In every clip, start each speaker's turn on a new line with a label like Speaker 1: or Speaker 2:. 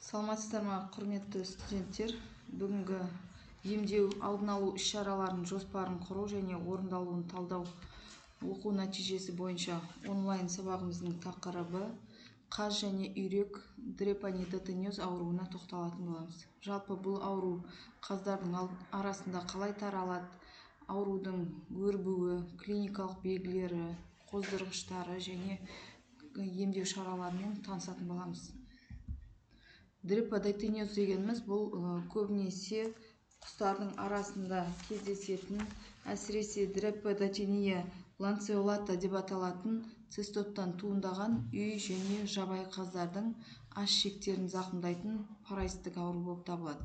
Speaker 1: Саламатсыздар ма, құрметті студенттер? Бүгінгі емдеу алдын алу іс-шараларының жоспарын құру және орындалуын талдау оқу нәтижесі бойынша онлайн сабағымыздың тақырыбы қаз және үйрек дрепанидотениоз ауруына тоқталатын боламыз. Жалпы бұл ауру қаздардың арасында қалай таралады, аурудың өрбуі, клиникалық белгілері, қоздырғыштары және емдеу шараларымен танысатын боламыз. Дрепанидотениоз дегеніміз бұл көбінесе құстардың арасында кездесетін, әсіресе дрепанидотения ланцеолата деп аталатын цистоттан туындаған үй және жабайы қаздардың аш ішектерін зақымдайтын паразиттік ауру болып табылады.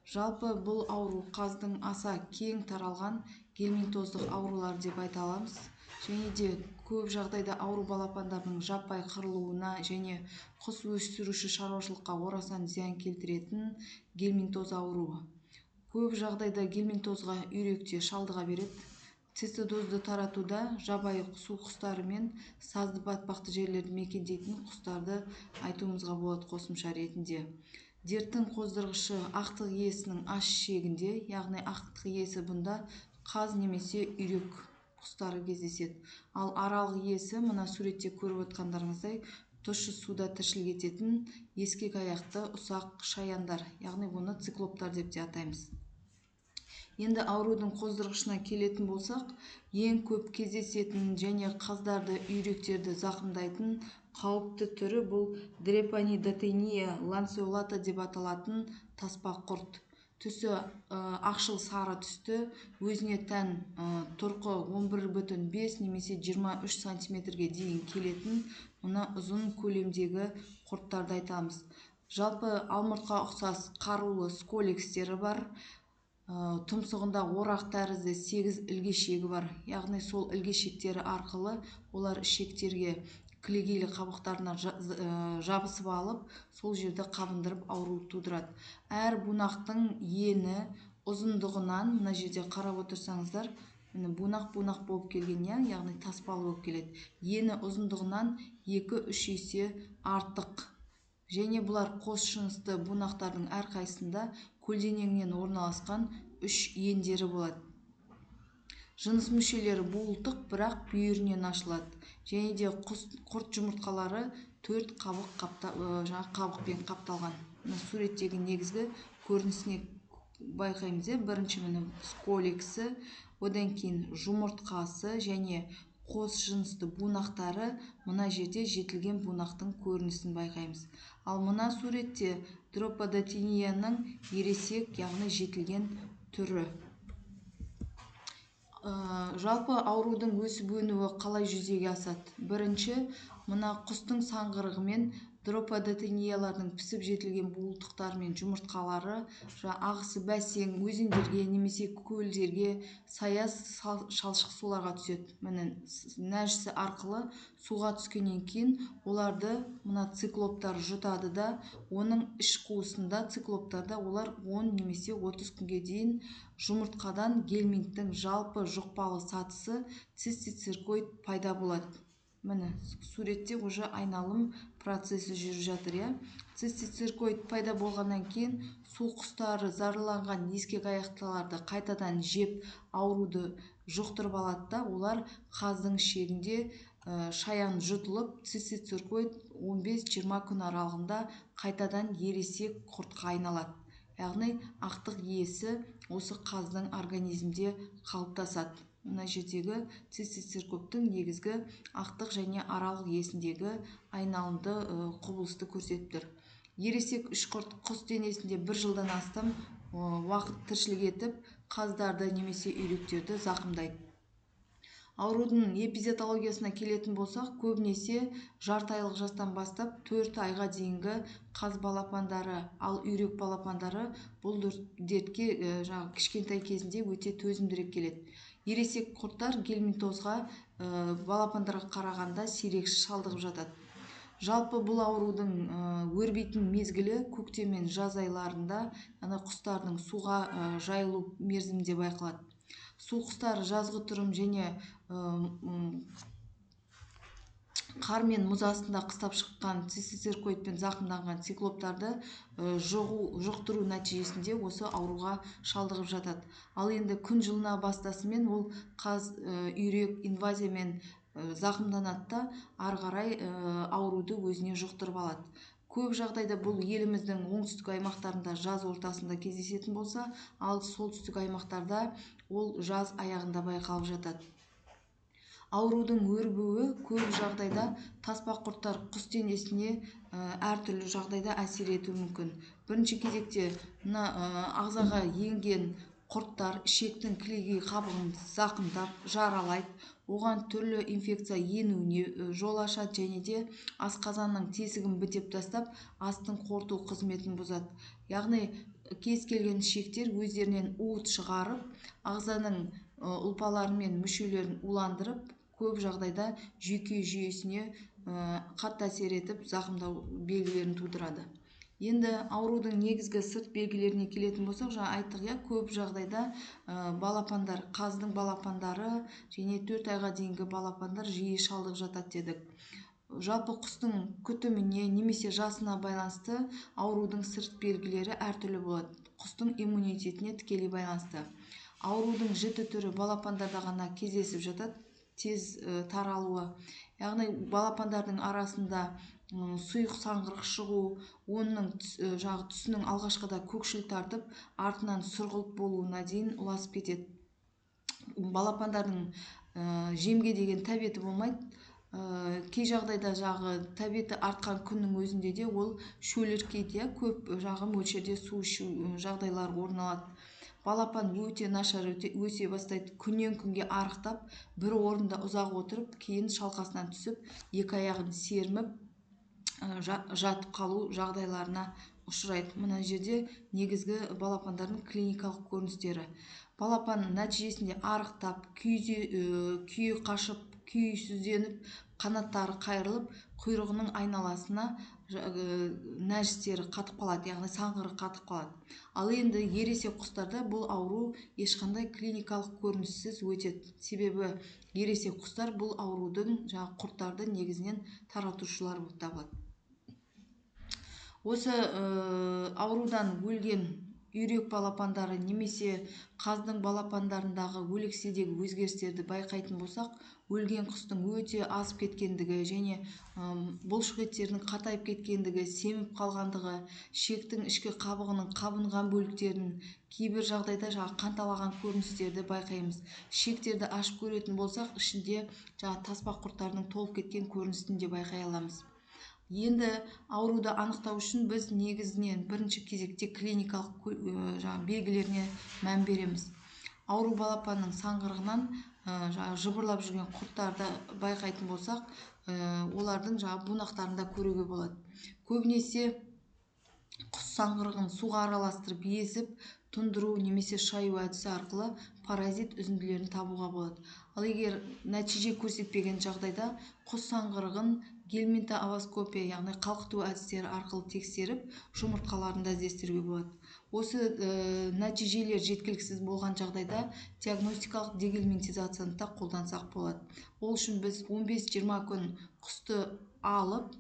Speaker 1: Жалпы бұл ауру қаздың аса кең таралған гельминтоздық аурулар деп айта аламыз. Және де көп жағдайда ауру балапандардың жаппай қырылуына және құс өсіруші шаруашылыққа орасан зиян келтіретін гельминтоз ауруы. Көп жағдайда гельминтозға үйректе шалдыға береді. Цистодозды таратуда жабайы су құстары мен сазды батпақты жерлерді мекендейтін құстарды айтуымызға болады қосымша ретінде. Дерттің қоздырғышы ақтық иесінің аш ішегінде, яғни ақтық иесі бұнда қаз немесе үйрек құстары кездеседі. Ал аралық иесі мына суретте көріп отқандарыңыздай тұщы суда тіршілік ететін ескек аяқты ұсақ шаяндар, яғни оны циклоптар деп те атаймыз. Енді аурудың қоздырғышына келетін болсақ, ең көп кездесетін және қаздарды, үйректерді зақымдайтын қауіпті түрі бұл дрепанидотения ланцеолата деп аталатын таспа құрт. Түсі ақшыл сары түсті, өзіне тән тұрқы 11,5 немесе 23 сантиметрге дейін келетін мына ұзын көлемдегі құрттарды айтамыз. Жалпы алмұртқа ұқсас қарулы сколикстері бар. Тұмсығында орақ тәрізді 8 ілгешегі бар. Яғни сол ілгешектері арқылы олар ішектерге кілегейлі қабықтарына жабысып алып, сол жерді қабындырып ауру тудырады. Әр бунақтың ені ұзындығынан, мына жерде қарап отырсаңыздар, бунақ болып келген, яғни таспалы болып келеді. Ені ұзындығынан 2-3 есе артық. Және бұлар қос жынысты бунақтардың әрқайсында көлденеңінен орналасқан 3 ендері болады. Жыныс мүшелері буылтық, бірақ бүйірінен ашылады. Және де құрт жұмыртқалары 4 қабықпен қапталған. Суреттегі негізгі көрінісіне байқаймыз. Бірінші сколиксі, одан кейін жұмыртқасы және қос жынысты бунақтары, мына жерде жетілген бунақтың көрінісін байқаймыз. Ал мына суретте дрепанидотенияның ересек, яғни жетілген түрі. Жалпы аурудың өсіп-өнуі қалай жүзеге асады? Бірінші, мына құстың саңғырығымен дрепанидотениялардың пісіп жетілген буылтықтары мен жұмыртқалары ағысы бәсең өзендерге немесе көлдерге, саяз шалшық суларға түседі. Нәжісі арқылы суға түскеннен кейін оларды мына циклоптар жұтады да, оның іш қуысында циклоптарда олар 10 немесе 30 күнге дейін жұмыртқадан гельминттің жалпы жұқпалы сатысы цистициркоид пайда болады. Суретте уже айналым процесі жүріп жатыр. Цистициркоид пайда болғаннан кейін су құстары зарланған ескек аяқтыларды қайтадан жеп ауруды жұқтырып алады да, олар қаздың ішегінде шаян жұтылып, цистициркоид 15-20 күн аралығында қайтадан ересек құртқа айналады. Яғни ақтық иесі осы қаздың организмде қалыптасады. Мына жердегі цистициркоидтың негізгі ақтық және аралық иесіндегі айналымды құбылысты көрсетіп тұр. Ересек үшқұрт құс денесінде 1 жылдан астам уақыт тіршілік етіп, қаздарды немесе үйректерді зақымдайды. Аурудың эпизиотологиясына келетін болсақ, көбінесе жарты айлық жастан бастап 4 айға дейінгі қаз балапандары, ал үйрек балапандары бұл дертке кішкентай кезінде өте төзімдірек келеді. Ересек құрттар гельминтозға балапандарға қарағанда сирек шалдығып жатады. Жалпы бұл аурудың өрбейтін мезгілі көктем мен жаз айларында құстардың суға жайылу мерзімінде байқалады. Су құстары жазғытұрым және қар мен мұз астында қыстап шыққан цистицеркоидпен зақымданған циклоптарды жұқтыру нәтижесінде осы ауруға шалдығып жатады. Ал енді күн жылына бастасымен ол үйрек инвазиямен зақымданады да ары қарай ауруды өзіне жұқтырып алады. Көп жағдайда бұл еліміздің оңтүстік аймақтарында жаз ортасында кездесетін болса, ал солтүстік аймақтарда ол жаз аяғында байқалып жатады. Аурудың өрбуі көп жағдайда таспа құрттар құс денесіне әртүрлі жағдайда әсер етуі мүмкін. Бірінші кезекте мына ағзаға енген құрттар ішектің кілегей қабығын зақымдап, жаралайды. Оған түрлі инфекция енуіне жол ашады және де асқазанның тесігін бітеп тастап, астың қорыту қызметін бұзады. Яғни кез келген ішектер өздерінен уыт шығарып, ағзаның ұлпалары мен мүшелерін уландырып, көп жағдайда жүйке жүйесіне қатты әсер етіп, зақымдау белгілерін тудырады. Енді аурудың негізгі сырт белгілеріне келетін болсақ, жаңа айттық, көп жағдайда балапандар, қаздың балапандары және 4 айға дейінгі балапандар жиі шалдығып жатады дедік. Жалпы құстың күтіміне немесе жасына байланысты аурудың сырт белгілері әртүрлі болады. Құстың иммунитетіне тікелей байланысты. Аурудың жіті түрі балапандарда ғана кездесіп жатады, тез таралуы. Яғни балапандардың арасында сұйық саңғырық шығу, оның түсінің алғашқыда көкшіл тартып, артынан сұрғылт болуына дейін ұласып кетеді. Балапандардың жемге деген тәбеті болмайды. Кей жағдайда тәбеті артқан күннің өзінде де ол шөліркейді, көп мөлшерде су ішу жағдайлары орын алады. Балапан өте нашар өсе бастайды, күннен күнге арықтап, бір орында ұзақ отырып, кейін шалқасынан түсіп, екі аяғын серміп, жатып қалу жағдайларына ұшырайды. Мына жерде негізгі балапандардың клиникалық көріністері. Балапан нәтижесінде арықтап, күйі қашып, күйсізденіп, қанаттары қайырылып, құйрығының айналасына нәжістері қатып қалады, яғни саңғыры қатып қалады. Ал енді ересек құстарда бұл ауру ешқандай клиникалық көрініссіз өтеді. Себебі ересек құстар бұл аурудың құрттарды негізінен таратушылар болып табылады. Осы аурудан өлген үйрек балапандары немесе қаздың балапандарындағы өлекселдегі өзгерістерді байқайтын болсақ, өлген құстың өте азып кеткендігі және бұлшық еттерінің қатайып кеткендігі, семіп қалғандығы, ішектің ішкі қабығының қабынған бөліктерін, кейбір жағдайда қанталаған көріністерді байқаймыз. Ішектерді ашып көретін болсақ, ішінде таспа құрттарының толып кеткен көрінісін де байқай аламыз. Енді ауруды анықтау үшін біз негізінен бірінші кезекте клиникалық белгілеріне мән береміз. Ауру балапанның саңғырығынан жыбырлап жүрген құрттарды байқайтын болсақ, олардың бунақтарында көруге болады. Көбінесе құс саңғырығын суға араластырып езіп, тұндыру немесе шаю әдісі арқылы паразит үзінділерін табуға болады. Ал егер нәтиже көрсетпеген жағдайда құс саңғырығын гельминтоавоскопия, яғни қалқыту әдістері арқылы тексеріп, жұмыртқаларында іздестіруге болады. Осы нәтижелер жеткіліксіз болған жағдайда диагностикалық дегельминтизацияны да қолдансақ болады. Ол үшін біз 15-20 күн құсты алып,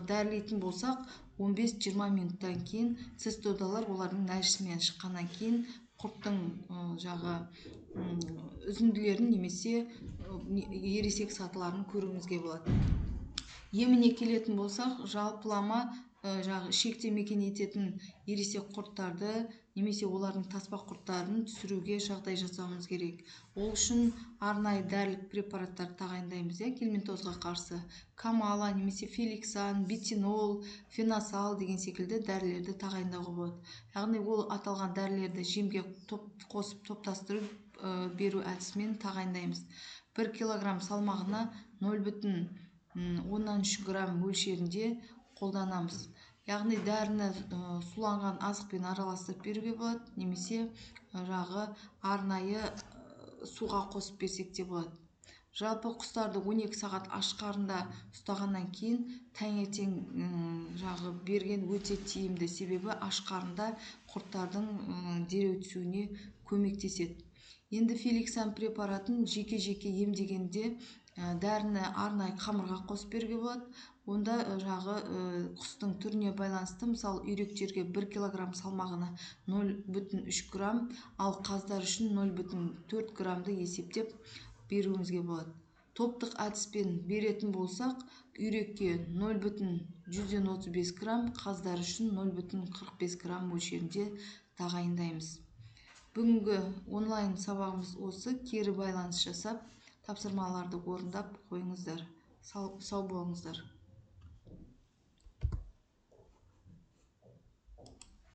Speaker 1: дәрілейтін болсақ, 15-20 минуттан кейін цистодалар олардың нәжісімен шыққаннан кейін құрттың үзінділерін немесе ересек сатыларын көруімізге болады. Еміне келетін болсақ, жалпылама ішекте мекен ететін ересек құрттарды немесе олардың таспа құрттарын түсіруге жағдай жасауымыз керек. Ол үшін арнайы дәрілік препараттар тағайындаймыз, гельминтозға қарсы. Камала немесе феликсан, бетинол, фенасал деген секілді дәрілерді тағайындауға болады. Яғни ол аталған дәрілерді жемге қосып топтастырып беру әдісімен тағайындаймыз. 1 килограмм салмағына 0,13 грамм мөлшерінде қолданамыз. Яғни дәріні суланған азықпен араластырып беруге болады, немесе арнайы суға қосып берсек те болады. Жалпы құстарды 12 сағат аш қарында ұстағаннан кейін таңертең берген өте тиімді, себебі аш қарында құрттардың дереу түсуіне көмектеседі. Енді феликсан препаратын жеке-жеке емдегенде дәріні арнайы қамырға қосып беруге болады. Онда жағы құстың түріне байланысты, мысалы үйректерге 1 килограмм салмағына 0,3 грамм, ал қаздар үшін 0,4 граммды есептеп беруімізге болады. Топтық әдіспен беретін болсақ, үйрекке 0,135 грамм, қаздар үшін 0,45 грамм мөлшерінде тағайындаймыз. Бүгінгі онлайн сабағымыз осы. Кері байланыс жасап, тапсырмаларды орындап қойыңыздар. Сау болыңыздар.